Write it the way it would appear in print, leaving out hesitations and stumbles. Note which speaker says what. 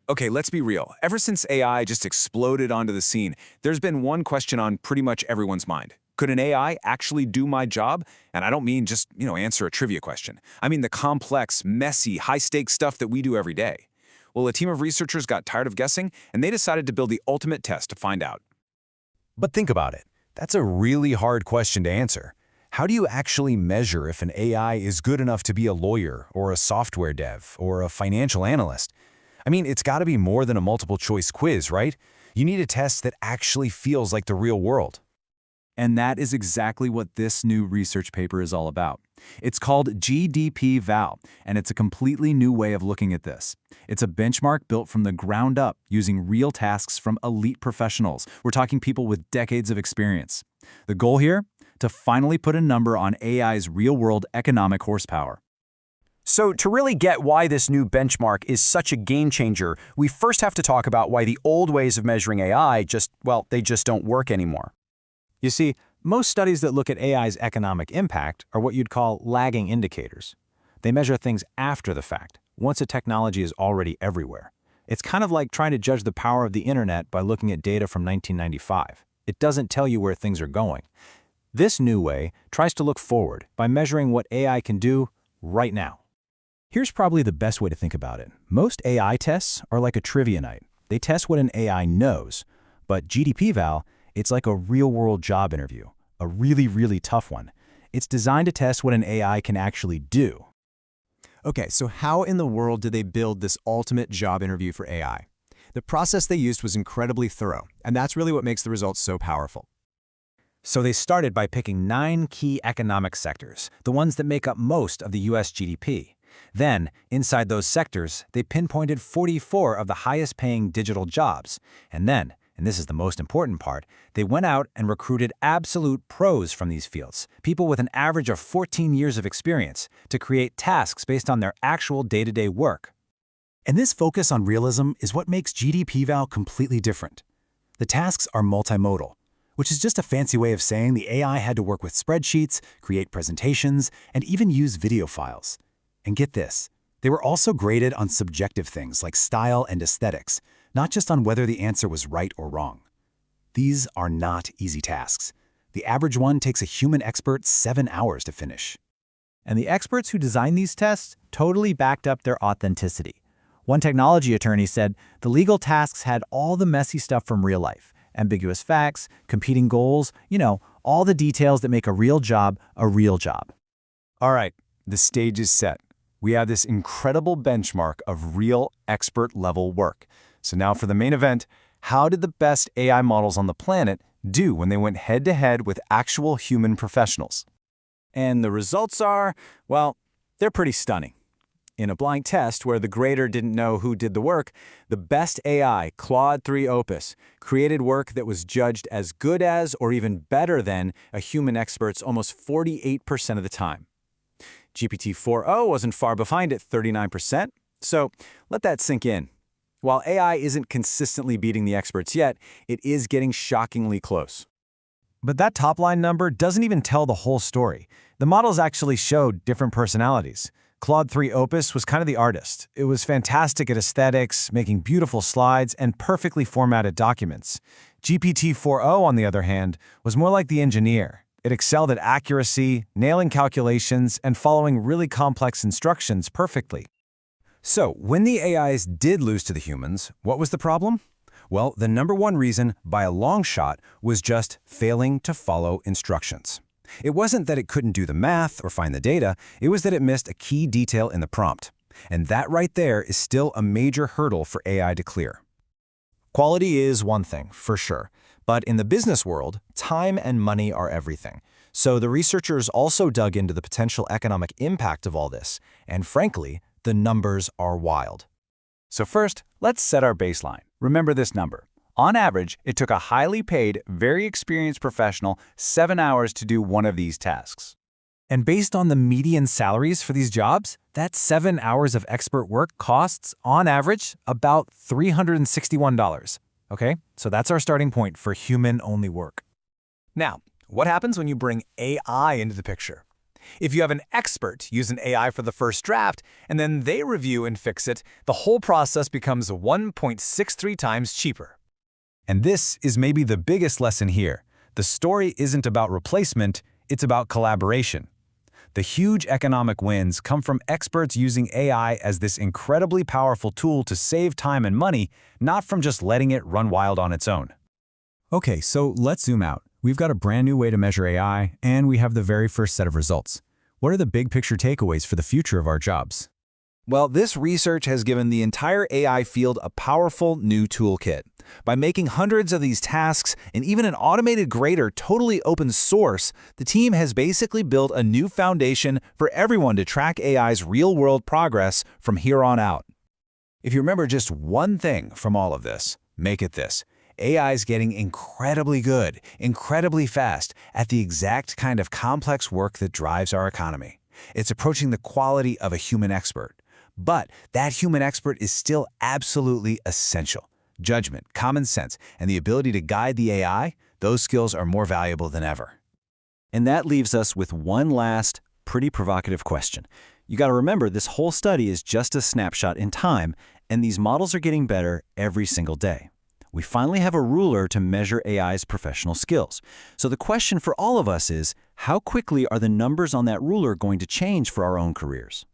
Speaker 1: Okay, let's be real. Ever since AI just exploded onto the scene, there's been one question on pretty much everyone's mind. Could an AI actually do my job? And I don't mean just, answer a trivia question. I mean the complex, messy, high-stakes stuff that we do every day. Well, a team of researchers got tired of guessing, and they decided to build the ultimate test to find out.
Speaker 2: But think about it. That's a really hard question to answer. How do you actually measure if an AI is good enough to be a lawyer or a software dev or a financial analyst? I mean, it's got to be more than a multiple-choice quiz, right? You need a test that actually feels like the real world.
Speaker 3: And that is exactly what this new research paper is all about. It's called GDPval, and it's a completely new way of looking at this. It's a benchmark built from the ground up using real tasks from elite professionals. We're talking people with decades of experience. The goal here? To finally put a number on AI's real-world economic horsepower.
Speaker 4: So to really get why this new benchmark is such a game changer, we first have to talk about why the old ways of measuring AI they just don't work anymore.
Speaker 2: You see, most studies that look at AI's economic impact are what you'd call lagging indicators. They measure things after the fact, once a technology is already everywhere. It's kind of like trying to judge the power of the internet by looking at data from 1995. It doesn't tell you where things are going. This new way tries to look forward by measuring what AI can do right now. Here's probably the best way to think about it. Most AI tests are like a trivia night. They test what an AI knows. But GDPval, it's like a real-world job interview, a really, really tough one. It's designed to test what an AI can actually do.
Speaker 5: Okay, so how in the world did they build this ultimate job interview for AI? The process they used was incredibly thorough, and that's really what makes the results so powerful.
Speaker 2: So they started by picking 9 key economic sectors, the ones that make up most of the US GDP. Then, inside those sectors, they pinpointed 44 of the highest-paying digital jobs. And then, and this is the most important part, they went out and recruited absolute pros from these fields, people with an average of 14 years of experience, to create tasks based on their actual day-to-day work.
Speaker 6: And this focus on realism is what makes GDPval completely different. The tasks are multimodal, which is just a fancy way of saying the AI had to work with spreadsheets, create presentations, and even use video files. And get this, they were also graded on subjective things like style and aesthetics, not just on whether the answer was right or wrong. These are not easy tasks. The average one takes a human expert 7 hours to finish.
Speaker 3: And the experts who designed these tests totally backed up their authenticity. One technology attorney said the legal tasks had all the messy stuff from real life, ambiguous facts, competing goals, all the details that make a real job a real job.
Speaker 2: All right, the stage is set. We have this incredible benchmark of real expert-level work. So now for the main event, how did the best AI models on the planet do when they went head-to-head with actual human professionals?
Speaker 3: And the results are, well, they're pretty stunning. In a blind test where the grader didn't know who did the work, the best AI, Claude 3 Opus, created work that was judged as good as or even better than a human expert's almost 48% of the time. GPT-4o wasn't far behind at 39%, so let that sink in. While AI isn't consistently beating the experts yet, it is getting shockingly close.
Speaker 2: But that top-line number doesn't even tell the whole story. The models actually showed different personalities. Claude 3 Opus was kind of the artist. It was fantastic at aesthetics, making beautiful slides, and perfectly formatted documents. GPT-4o, on the other hand, was more like the engineer. It excelled at accuracy, nailing calculations, and following really complex instructions perfectly. So, when the AIs did lose to the humans, what was the problem? Well, the number one reason, by a long shot, was just failing to follow instructions. It wasn't that it couldn't do the math or find the data, it was that it missed a key detail in the prompt. And that right there is still a major hurdle for AI to clear. Quality is one thing, for sure. But in the business world, time and money are everything. So the researchers also dug into the potential economic impact of all this. And frankly, the numbers are wild.
Speaker 3: So first, let's set our baseline. Remember this number. On average, it took a highly paid, very experienced professional 7 hours to do one of these tasks.
Speaker 2: And based on the median salaries for these jobs, that 7 hours of expert work costs, on average, about $361. Okay, so that's our starting point for human-only work.
Speaker 4: Now, what happens when you bring AI into the picture?
Speaker 2: If you have an expert use an AI for the first draft, and then they review and fix it, the whole process becomes 1.63 times cheaper. And this is maybe the biggest lesson here. The story isn't about replacement, it's about collaboration. The huge economic wins come from experts using AI as this incredibly powerful tool to save time and money, not from just letting it run wild on its own.
Speaker 5: Okay, so let's zoom out. We've got a brand new way to measure AI, and we have the very first set of results. What are the big picture takeaways for the future of our jobs?
Speaker 7: Well, this research has given the entire AI field a powerful new toolkit. By making hundreds of these tasks and even an automated grader totally open source, the team has basically built a new foundation for everyone to track AI's real-world progress from here on out.
Speaker 1: If you remember just one thing from all of this, make it this. AI is getting incredibly good, incredibly fast at the exact kind of complex work that drives our economy. It's approaching the quality of a human expert. But that human expert is still absolutely essential. Judgment, common sense, and the ability to guide the AI, those skills are more valuable than ever.
Speaker 3: And that leaves us with one last, pretty provocative question. You got to remember, this whole study is just a snapshot in time, and these models are getting better every single day. We finally have a ruler to measure AI's professional skills. So the question for all of us is, how quickly are the numbers on that ruler going to change for our own careers?